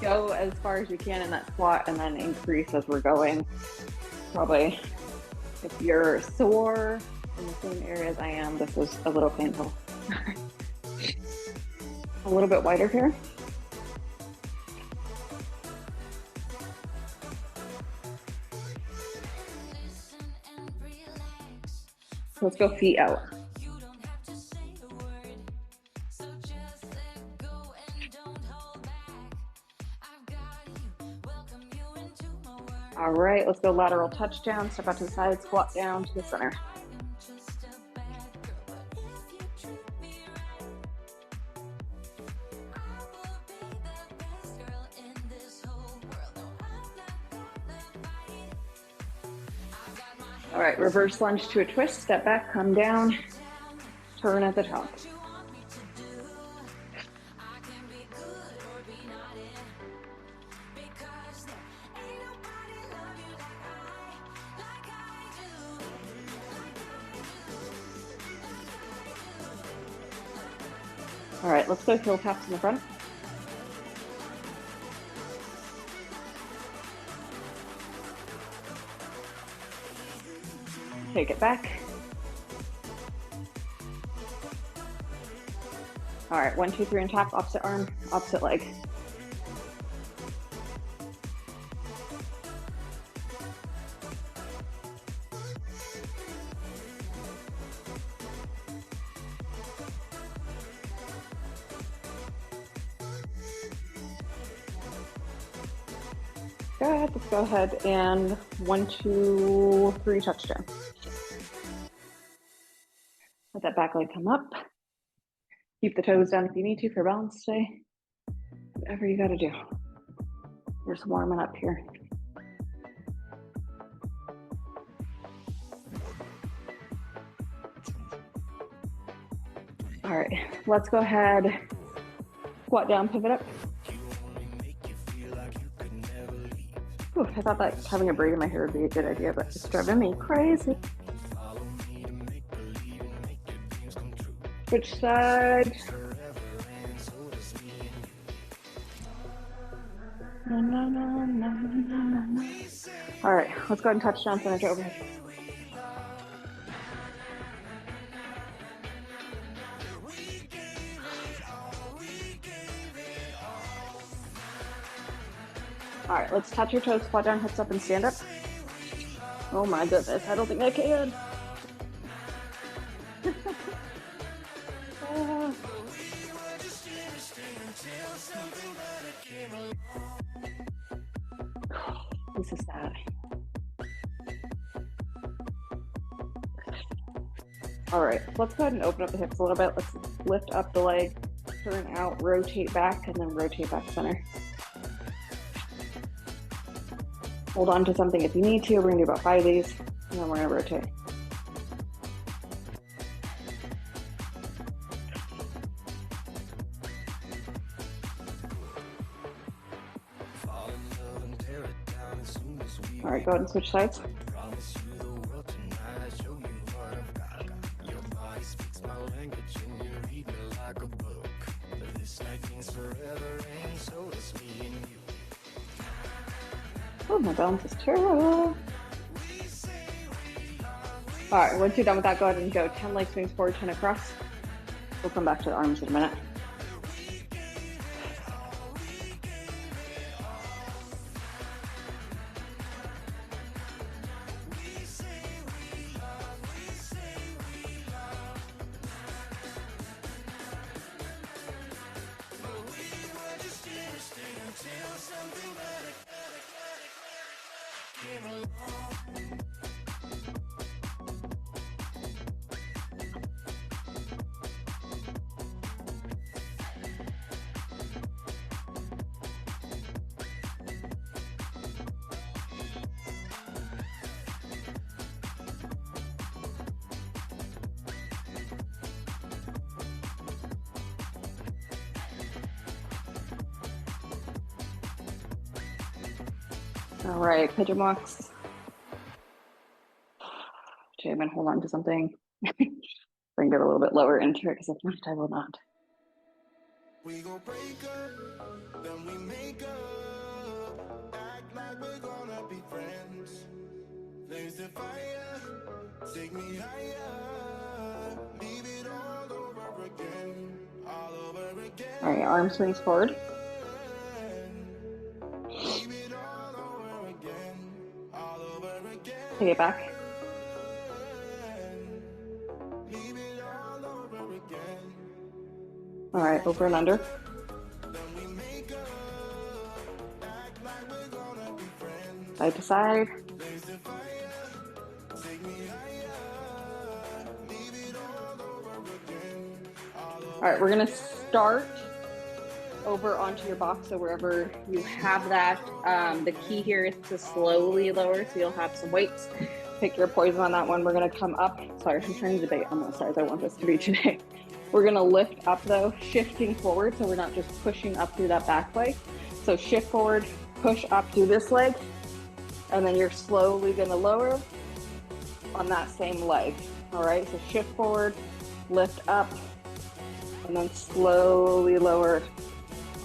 Go as far as you can in that squat and then increase as we're going. Probably if you're sore in the same area as I am, this is a little painful. A little bit wider here. Let's go feet out. All right, let's go lateral touchdown. Step out to the side, squat down to the center. All right, reverse lunge to a twist. Step back, come down, turn at the top. All right, let's go heel taps in the front. Take it back. All right, 1, 2, 3 and tap, opposite arm, opposite leg. Good, let's go ahead and 1, 2, 3 touchdown. Let that back leg come up. Keep the toes down if you need to for balance today. Whatever you gotta do. Just warming up here. All right, let's go ahead. Squat down, pivot up. Ooh, I thought that having a braid in my hair would be a good idea, but it's driving me crazy. Which side? No, no, no, no, no, no. All right, let's go ahead and touchdown, finish it overhead. All right, let's touch your toes, squat down, hips up, and stand up. Oh my goodness, I don't think I can. This is sad. All right, let's go ahead and open up the hips a little bit. Let's lift up the leg, turn out, rotate back, and then rotate back center. Hold on to something if you need to. We're gonna do about 5 of these, and then we're gonna rotate. All right, go ahead and switch sides. Oh, my balance is terrible. All right, once you're done with that, go ahead and go 10 leg swings forward, 10 across. We'll come back to the arms in a minute. All right, pigeon walks. 2. I'm gonna hold on to something. Bring it a little bit lower into it, because if not, I will not. We gon' break up, then we make up. Act like we're gonna be friends. Flames to fire, take me higher. Leave it all over again, all over again. All right, arm swings forward. Leave it all over again, all over again. Take it back. Leave it all over again. All right, over and under. Side to side. All right, we're gonna start over onto your box. So wherever you have that, the key here is to slowly lower. So you'll have some weights. Pick your poison on that one. We're gonna come up. Sorry, I'm trying to debate on what size I want this to be today. We're gonna lift up though, shifting forward. So we're not just pushing up through that back leg. So shift forward, push up through this leg, and then you're slowly gonna lower on that same leg. All right, so shift forward, lift up, and then slowly lower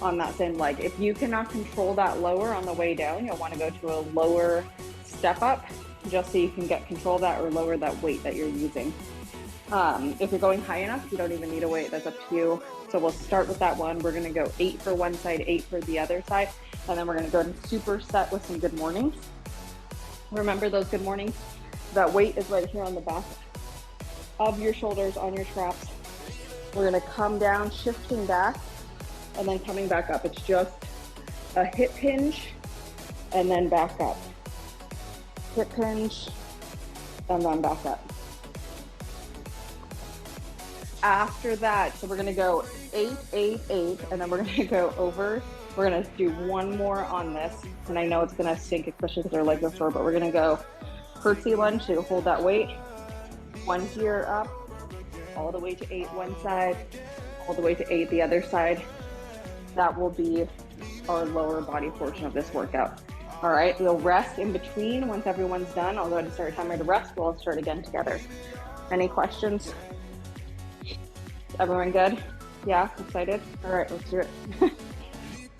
on that same leg. If you cannot control that lower on the way down, you'll want to go to a lower step up just so you can get control of that or lower that weight that you're using. If you're going high enough, you don't even need a weight. That's up to you. So we'll start with that one. We're going to go 8 for one side, 8 for the other side, and then we're going to go and superset with some good mornings. Remember those good mornings? That weight is right here on the back of your shoulders, on your traps. We're gonna come down, shifting back, and then coming back up. It's just a hip hinge, and then back up. Hip hinge, and then back up. After that, so we're gonna go 8, 8, 8, and then we're gonna go over. We're gonna do one more on this, and I know it's gonna stink, especially because our legs are sore, but we're gonna go curtsy lunge, so you hold that weight. One here up, all the way to 8 one side, all the way to 8 the other side. That will be our lower body portion of this workout. All right, we'll rest in between. Once everyone's done, I'll go ahead and start a timer to rest. We'll start again together. Any questions? Everyone good? Yeah, excited? All right, let's do it.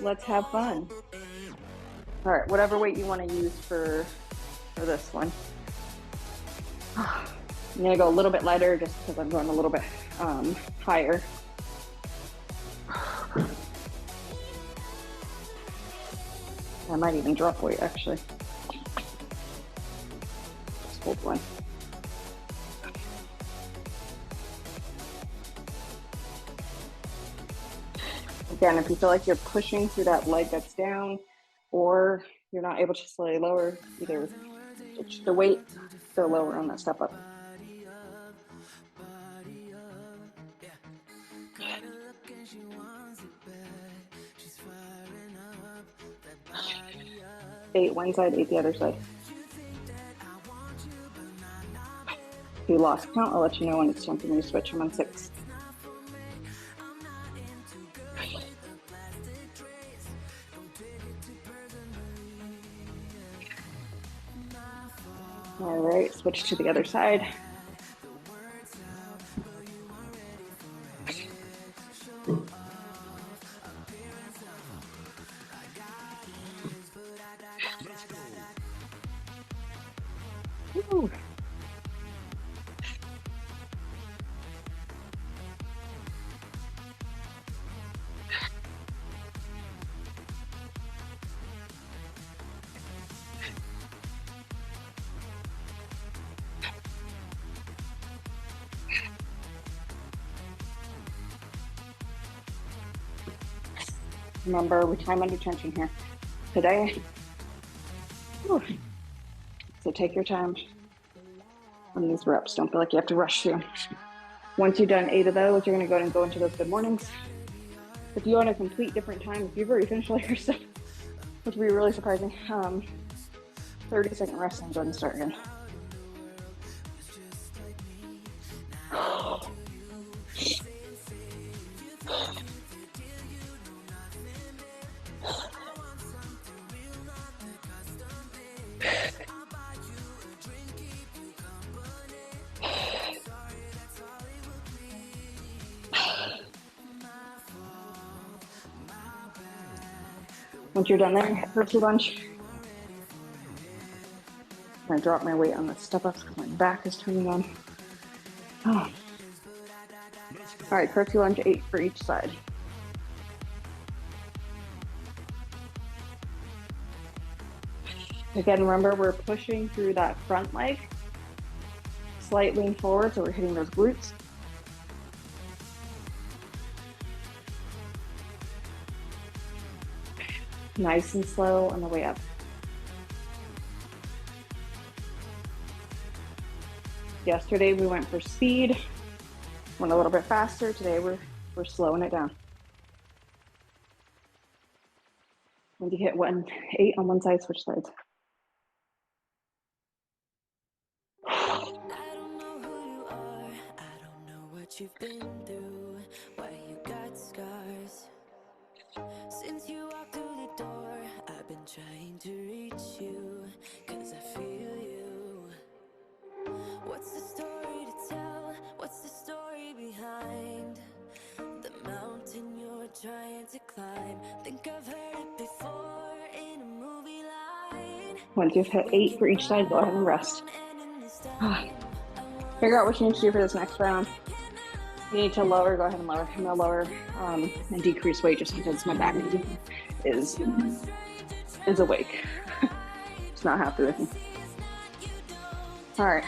Let's have fun. All right, whatever weight you want to use for this one. I'm gonna go a little bit lighter just because I'm going a little bit higher. I might even drop weight actually. Just hold one. Again, if you feel like you're pushing through that leg that's down, or you're not able to slowly lower, either switch the weight, go lower on that step up. 8 one side, 8 the other side. If you lost count, I'll let you know when it's time for me to switch. I'm on 6. All right, switch to the other side. Woo. Remember, we time under tension here today. Whew. So take your time on these reps. Don't feel like you have to rush through. Once you've done 8 of those, you're going to go ahead and go into those good mornings. If you want a complete different time, if you've already finished all your stuff, which would be really surprising, 30-second rest and go ahead and start again. Once you're done there, curtsy lunge. I'm gonna drop my weight on the step ups because my back is turning on. Oh. All right, curtsy lunge, 8 for each side. Again, remember we're pushing through that front leg. Slight lean forward, so we're hitting those glutes. Nice and slow on the way up. Yesterday we went for speed, went a little bit faster. Today we're slowing it down. When you hit 8 on one side, switch sides. I don't know who you are, I don't know what you've been through, why you got scars. Since you walked through the door, I've been trying to reach you, 'cause I feel you. What's the story to tell? What's the story behind the mountain you're trying to climb? Think I've heard it before in a movie line. Once you've hit 8 for each side, go ahead and rest. Figure out what you need to do for this next round. You need to lower, go ahead and lower. I'm gonna lower and decrease weight just because my back is awake. It's not happy with me. All right,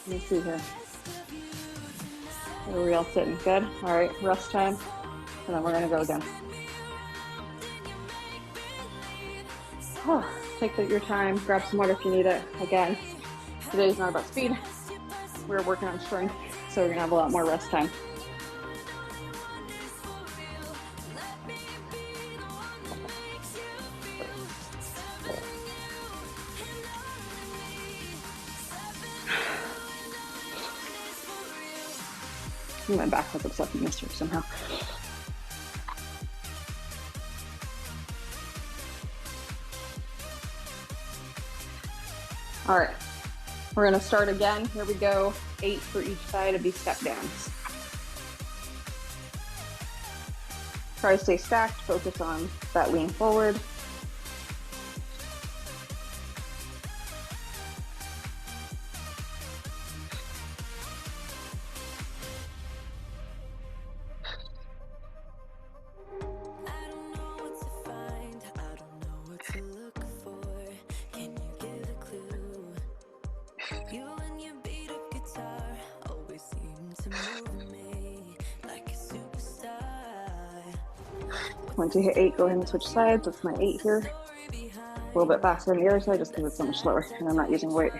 let me see here. Are we all sitting good? All right, rest time, and then we're gonna go again. Oh, take your time, grab some water if you need it. Again, today's not about speed. We're working on strength, so we're gonna have a lot more rest time. My back was upset from yesterday somehow. All right, we're gonna start again. Here we go, 8 for each side of these step downs. Try to stay stacked, focus on that lean forward. Once you hit 8, go ahead and switch sides. That's my 8 here. A little bit faster on the other side just because it's so much slower and I'm not using weight.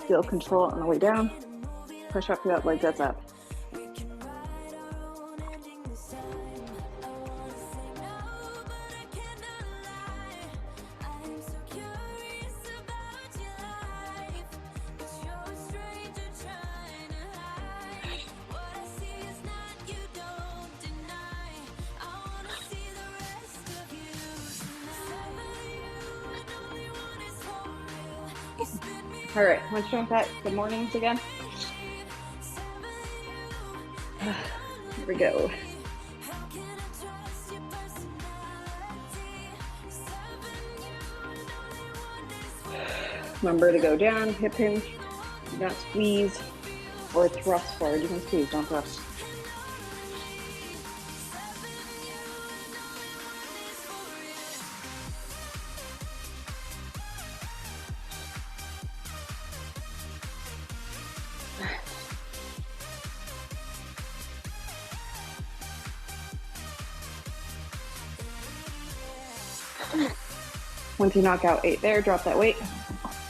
Feel control on the way down. Push up through that leg that's up. All right, once you're done with that, good mornings again. Here we go. Remember to go down, hip hinge, do not squeeze or thrust forward. You can squeeze, don't thrust. Once you knock out 8 there, drop that weight.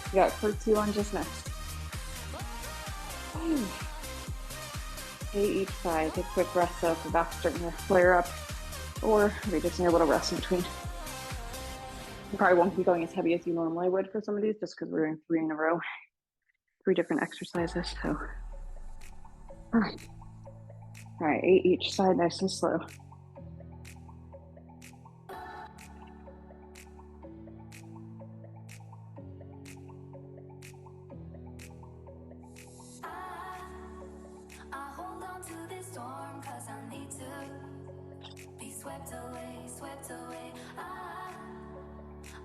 You got curtsy lunges next. 8 each side. Take a quick rest though if the back's starting to flare up, or we just need a little rest in between. You probably won't be going as heavy as you normally would for some of these just because we're doing 3 in a row. 3 different exercises, so. All right, 8 each side, nice and slow. I hold on to this storm 'cause I need to be swept away. swept away.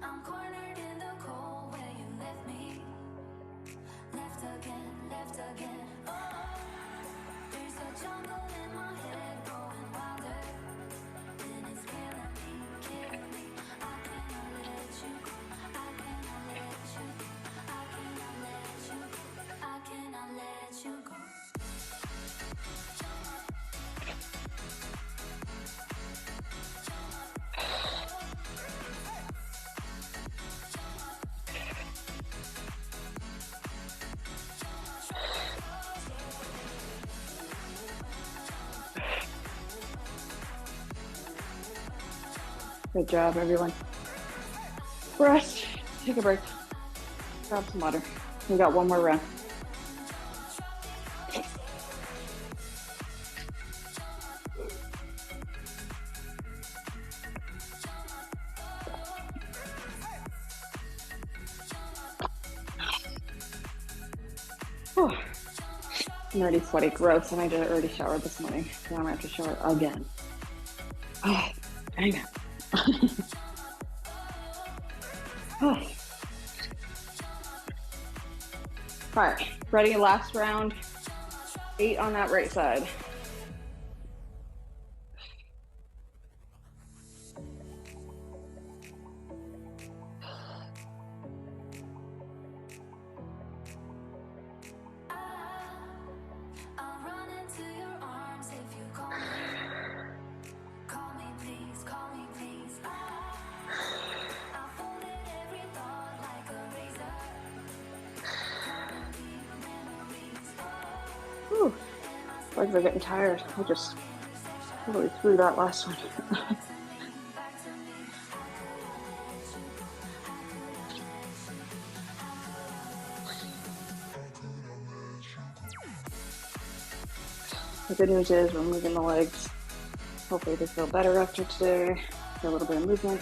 I'm cornered in the cold where you left me. Left again. Oh, there's a jungle in my head growing wilder, and it's killing me. I cannot let you go. I cannot let you go. I cannot let you go. I cannot let you go. Good job, everyone. Rest, take a break, grab some water. We got one more round. Whew. I'm already sweaty, gross, and I did already showered this morning. Now I'm gonna have to shower again. Oh, dang it. Oh. All right, ready, last round. 8 on that right side. I'll run into your arms if you call me. Call me please, call me please. I folded every thought like a razor. Cutting deep memories. Whew. Legs are getting tired. I just totally threw that last one. Back to me. The good news is we're moving the legs. Hopefully they feel better after today. Get a little bit of movement.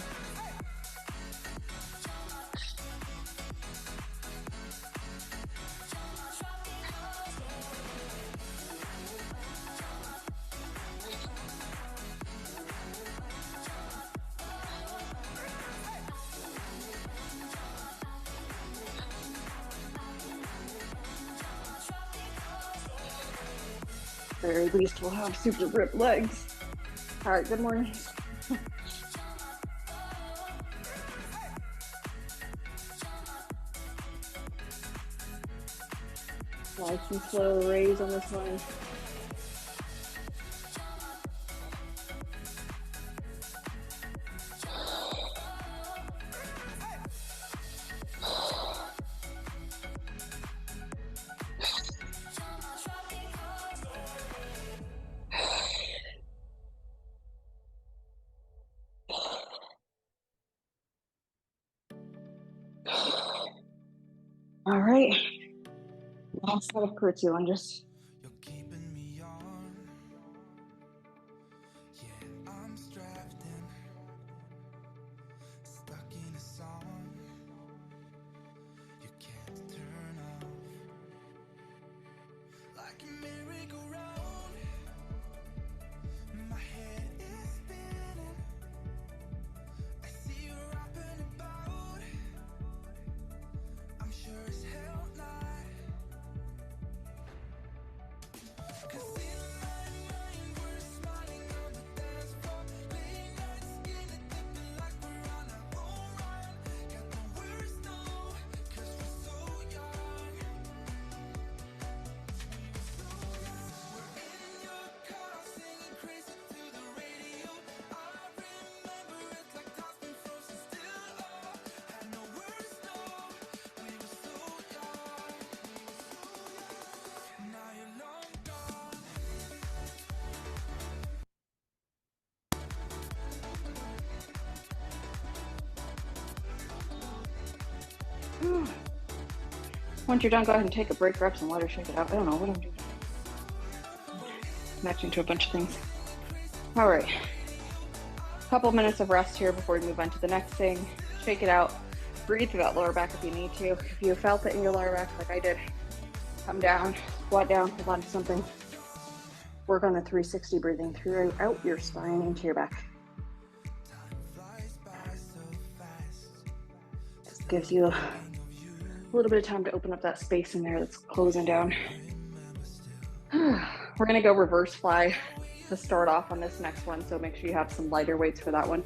Very least we'll have super ripped legs. All right, good morning. Nice and slow raise on this one. All right, last set of curtsy lunges. You're keeping me on. Yeah, I'm strapped in, stuck in a song you can't turn off. Like a merry-go-round, my head is spinning. I see you rapping about, I'm sure as hell not. 'Cause in my mind we're smiling on the dance floor, late night skinny dipping like we're on our own run. Got the worst know, 'cause we're so young. We're in your car singing crazy to the radio. I remember it like time's been frozen still. Oh, had no words, no. We were so young. Now you're long gone. Once you're done, go ahead and take a break, grab some water, shake it out. I don't know what I'm doing. Matching to a bunch of things. All right, couple minutes of rest here before we move on to the next thing. Shake it out. Breathe through that lower back if you need to. If you felt it in your lower back like I did, come down, squat down, hold on to something. Work on the 360 breathing throughout your spine into your back. gives you a little bit of time to open up that space in there that's closing down. We're gonna go reverse fly to start off on this next one, so make sure you have some lighter weights for that one.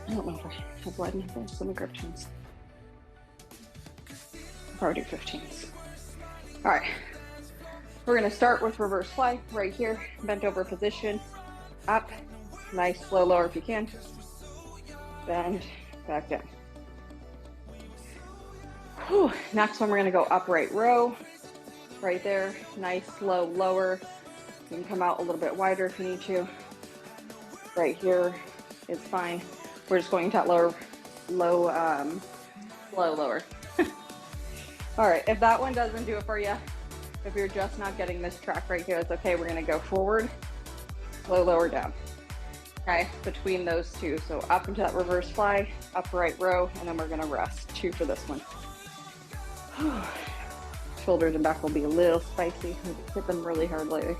I don't know if I have blood enough there, so let me grab tens. I'll probably do 15s. All right, we're gonna start with reverse fly right here, bent over position, up, nice slow lower if you can, bend, back down. Whew. Next one, we're gonna go upright row, right there, nice slow lower. You can come out a little bit wider if you need to. Right here is fine. We're just going to that slow lower. All right, if that one doesn't do it for you, if you're just not getting this track right here, it's okay. We're gonna go forward, slow lower down. Okay, between those two. So up into that reverse fly, upright row, and then we're gonna rest. 2 for this one. Shoulders and back will be a little spicy. We've hit them really hard lately.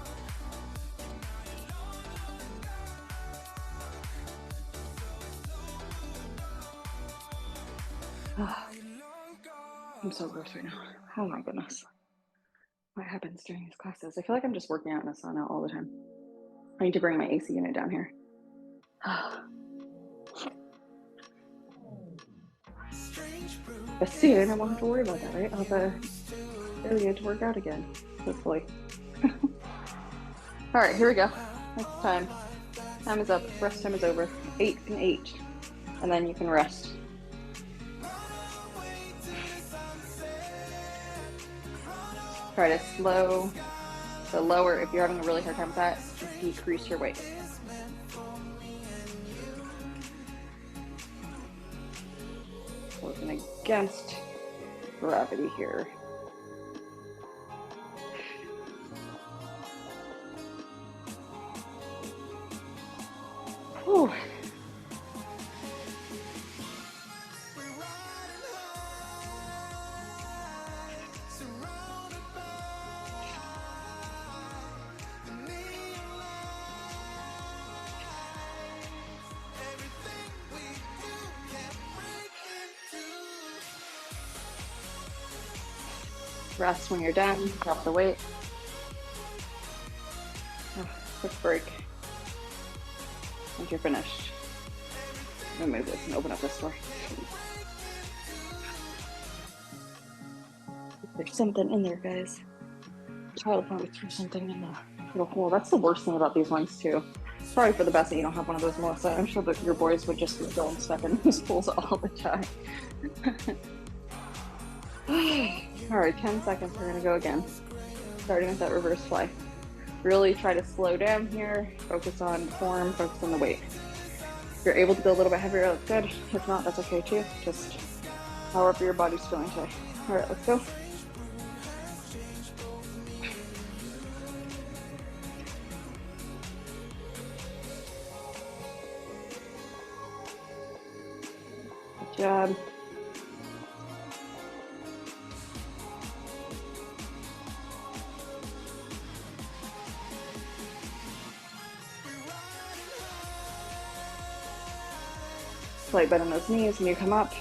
I'm so gross right now. Oh my goodness. What happens during these classes? I feel like I'm just working out in a sauna all the time. I need to bring my AC unit down here. But soon I won't have to worry about that, right? I'll have a area to work out again, hopefully. All right, here we go. Next time. Time is up. Rest time is over. 8 and 8. And then you can rest. Try to slow the lower. If you're having a really hard time with that, just decrease your weight. Working against gravity here. Whew. Rest when you're done, drop the weight. Oh, quick break. Once you're finished, I'm gonna move this and open up this door. There's something in there, guys. Child probably threw something in the little hole. That's the worst thing about these ones too. It's probably for the best that you don't have one of those, Melissa. I'm sure that your boys would just be going stuck in those holes all the time. All right, 10 seconds, we're gonna go again. Starting with that reverse fly. Really try to slow down here, focus on form, focus on the weight. If you're able to go a little bit heavier, that's good. If not, that's okay too. Just however your body's feeling today. All right, let's go. Good job. Slight bend on those knees when you come up.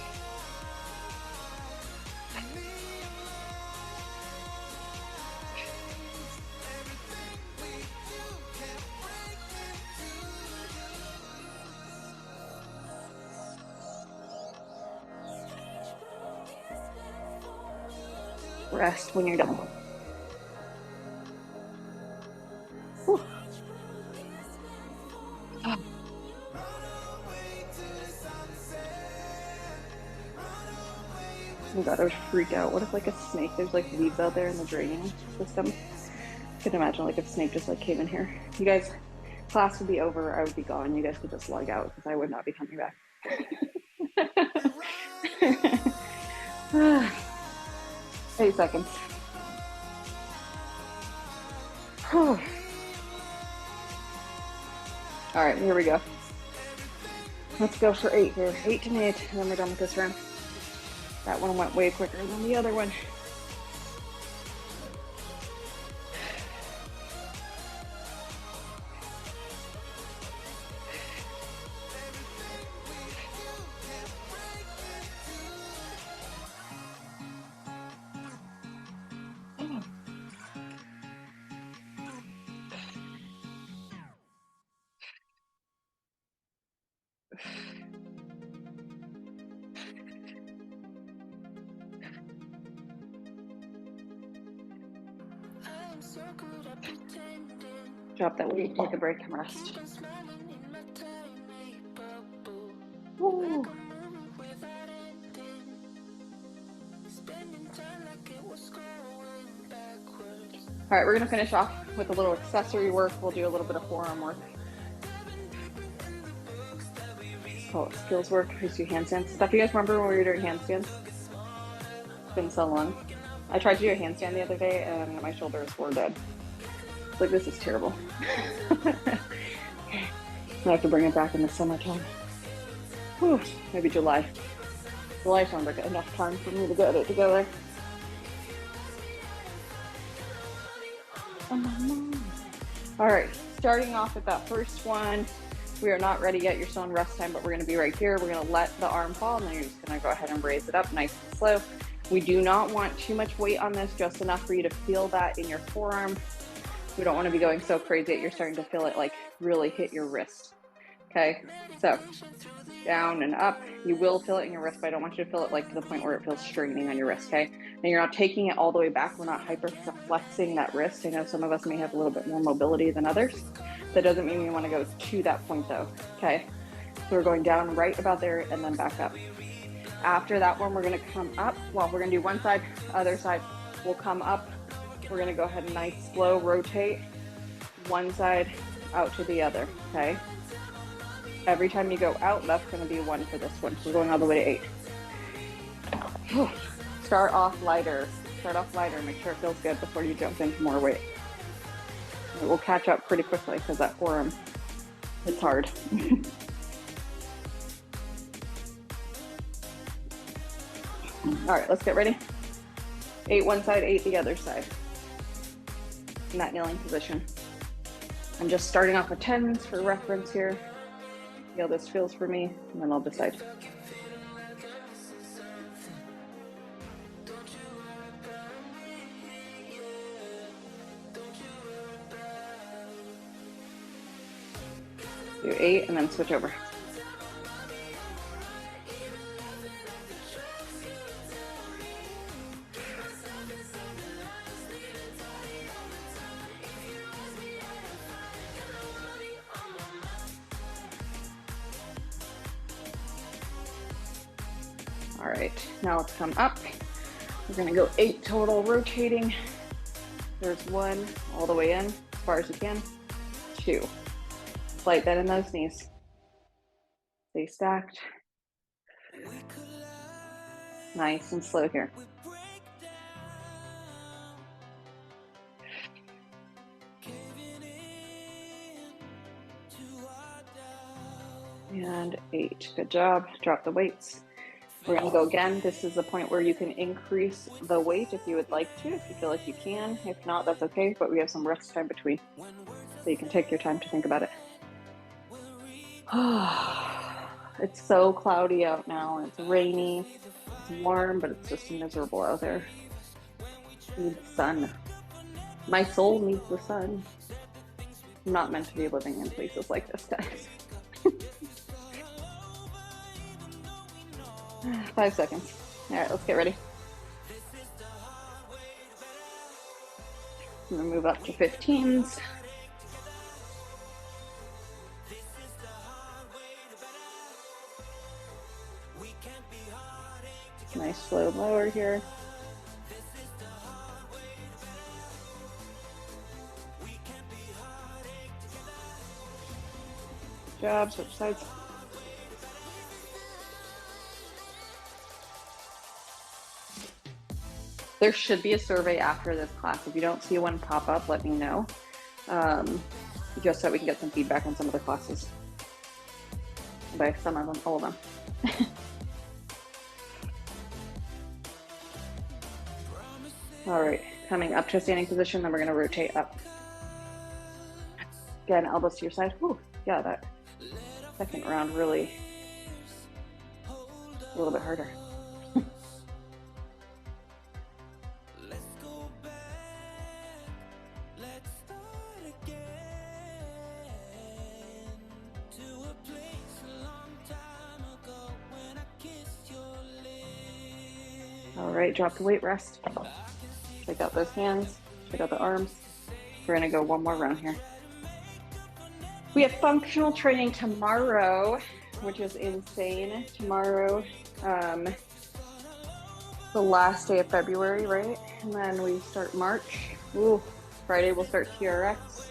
Rest when you're done. Whew. Oh. Oh god, I would freak out. What if like a snake, there's like leaves out there in the draining system? I can imagine like if a snake just like came in here. You guys, class would be over, I would be gone. You guys could just log out because I would not be coming back. 8 seconds. All right, here we go. Let's go for 8 here. 8 and 8, and then we're done with this round. That one went way quicker than the other one. Drop that weight, take a break, and rest. Woo. All right, we're gonna finish off with a little accessory work. We'll do a little bit of forearm work. Oh, skills work. We do handstands. Stuff you guys remember when we were doing handstands? It's been so long. I tried to do a handstand the other day and my shoulders were dead. It's like, this is terrible. I have to bring it back in the summertime. Whew, maybe July. July sounds like enough time for me to get it together. All right, starting off with that first one. We are not ready yet. You're still in rest time, but we're gonna be right here. We're gonna let the arm fall, and then you're just gonna go ahead and raise it up nice and slow. We do not want too much weight on this, just enough for you to feel that in your forearm. We don't want to be going so crazy that you're starting to feel it like really hit your wrist. Okay, so down and up. You will feel it in your wrist, but I don't want you to feel it like to the point where it feels straining on your wrist, okay? And you're not taking it all the way back. We're not hyper flexing that wrist. I know some of us may have a little bit more mobility than others. That doesn't mean we want to go to that point though, okay? So we're going down right about there and then back up. After that one, we're gonna come up. Well, we're gonna do one side, other side. We'll come up. We're gonna go ahead and nice, slow rotate one side out to the other, okay? Every time you go out, that's gonna be 1 for this one. We're going all the way to 8. Start off lighter. Start off lighter. Make sure it feels good before you jump into more weight. It will catch up pretty quickly because that forearm, it's hard. All right, let's get ready. 8 one side, 8 the other side. In that kneeling position. I'm just starting off with 10s for reference here. See how this feels for me, and then I'll decide. Do 8 and then switch over. All right, now let's come up. We're gonna go 8 total rotating. There's 1 all the way in, as far as you can. 2. Slight bend in those knees. Stay stacked. Nice and slow here. And 8, good job. Drop the weights. We're gonna go again. This is the point where you can increase the weight if you would like to, if you feel like you can. If not, that's okay, but we have some rest time between. So you can take your time to think about it. It's so cloudy out now, and it's rainy. It's warm, but it's just miserable out there. It needs sun. My soul needs the sun. I'm not meant to be living in places like this, guys. 5 seconds. All right, let's get ready. I'm gonna move up to 15s. Nice slow lower here. Good job, switch sides. There should be a survey after this class. If you don't see one pop up, let me know. Just so we can get some feedback on some of the classes. By some of them, all of them. All right, coming up to a standing position, then we're gonna rotate up. Again, elbows to your side. Whew, yeah, that second round really a little bit harder. All right, drop the weight, rest. Check out those hands, check out the arms. We're gonna go one more round here. We have functional training tomorrow, which is insane. Tomorrow, the last day of February, right? And then we start March. Ooh, Friday we'll start TRX.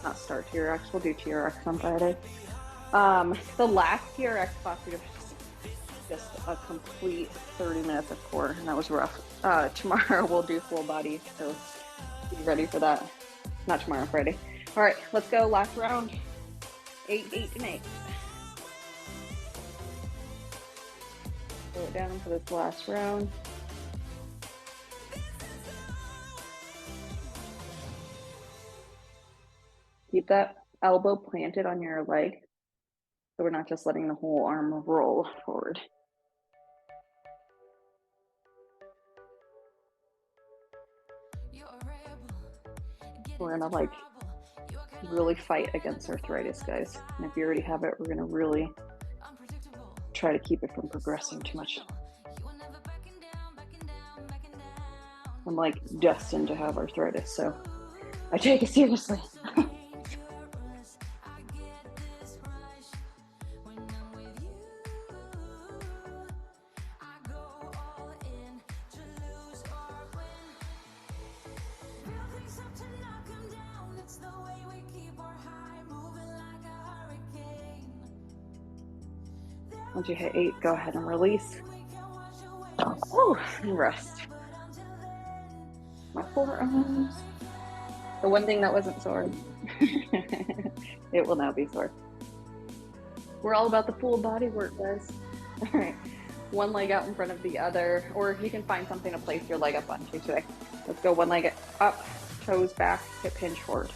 Not start TRX, we'll do TRX on Friday. The last TRX class we have just a complete 30 minutes of core, and that was rough. Tomorrow we'll do full body, so be ready for that. Not tomorrow, Friday. All right, let's go. Last round. 8, 8, and 8. Slow it down for this last round. Keep that elbow planted on your leg, so we're not just letting the whole arm roll forward. We're gonna like really fight against arthritis, guys. And if you already have it, we're gonna really try to keep it from progressing too much. I'm like destined to have arthritis, so I take it seriously. Once you hit 8, go ahead and release. Oh, and rest. My forearms. The one thing that wasn't sore, it will now be sore. We're all about the full body work, guys. All right, one leg out in front of the other, or you can find something to place your leg up onto today. Let's go one leg up, toes back, hip hinge forward.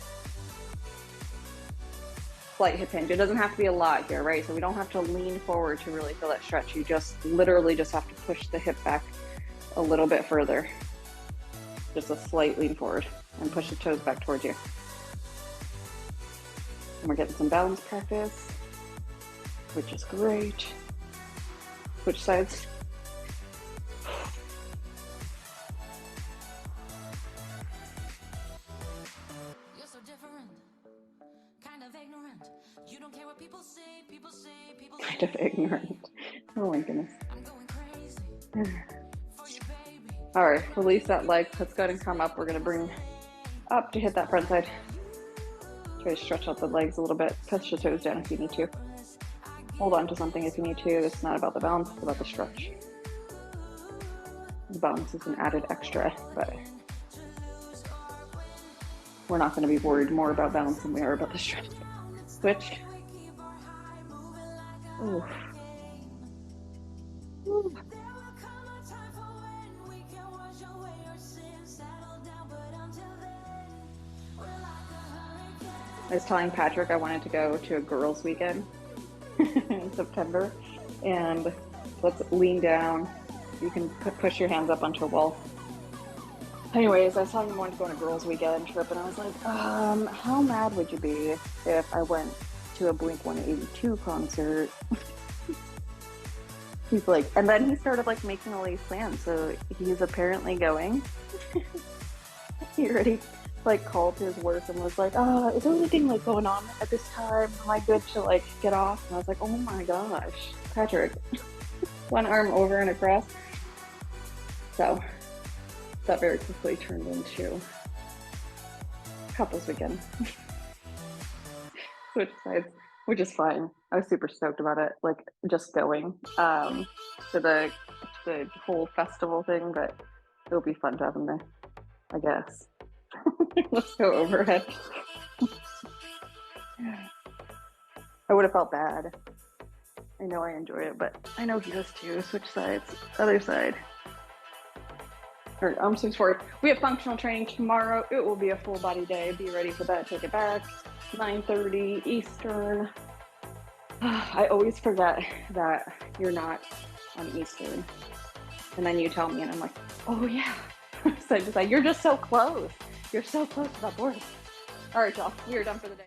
Slight hip hinge. It doesn't have to be a lot here, right? So we don't have to lean forward to really feel that stretch. You just literally just have to push the hip back a little bit further. Just a slight lean forward and push the toes back towards you. And we're getting some balance practice, which is great. Switch sides. You're so different, kind of ignorant. You don't care what people say. Kind of ignorant. Oh my goodness. I'm going crazy. All right, release that leg. Let's go ahead and come up. We're gonna bring up to hit that front side. Try to stretch out the legs a little bit. Push the toes down if you need to. Hold on to something if you need to. It's not about the balance, it's about the stretch. The balance is an added extra, but we're not gonna be worried more about balance than we are about the stretch. Switch. Ooh. Ooh. I was telling Patrick I wanted to go to a girls' weekend in September, and let's lean down. You can push your hands up onto a wall. Anyways, I was telling him I wanted to go on a girls' weekend trip, and I was like, how mad would you be if I went to a Blink-182 concert? He's like, and then he started like making all these plans, so he's apparently going. He already like called his work and was like, is there anything like going on at this time? Am I good to like get off? And I was like, oh my gosh, Patrick. One arm over and across. So that very quickly turned into couples weekend. Switch sides, which is fine. I was super stoked about it, like just going to the whole festival thing, but it'll be fun to have them there, I guess. Let's go overhead. I would have felt bad. I know I enjoy it, but I know he does too. Switch sides, other side. All right, arm swings forward. We have functional training tomorrow. It will be a full body day. Be ready for that. Take it back. 9:30 Eastern. I always forget that you're not on Eastern. And then you tell me and I'm like, oh yeah. So I just like, you're just so close. You're so close to that board. All right, y'all, we are done for the day.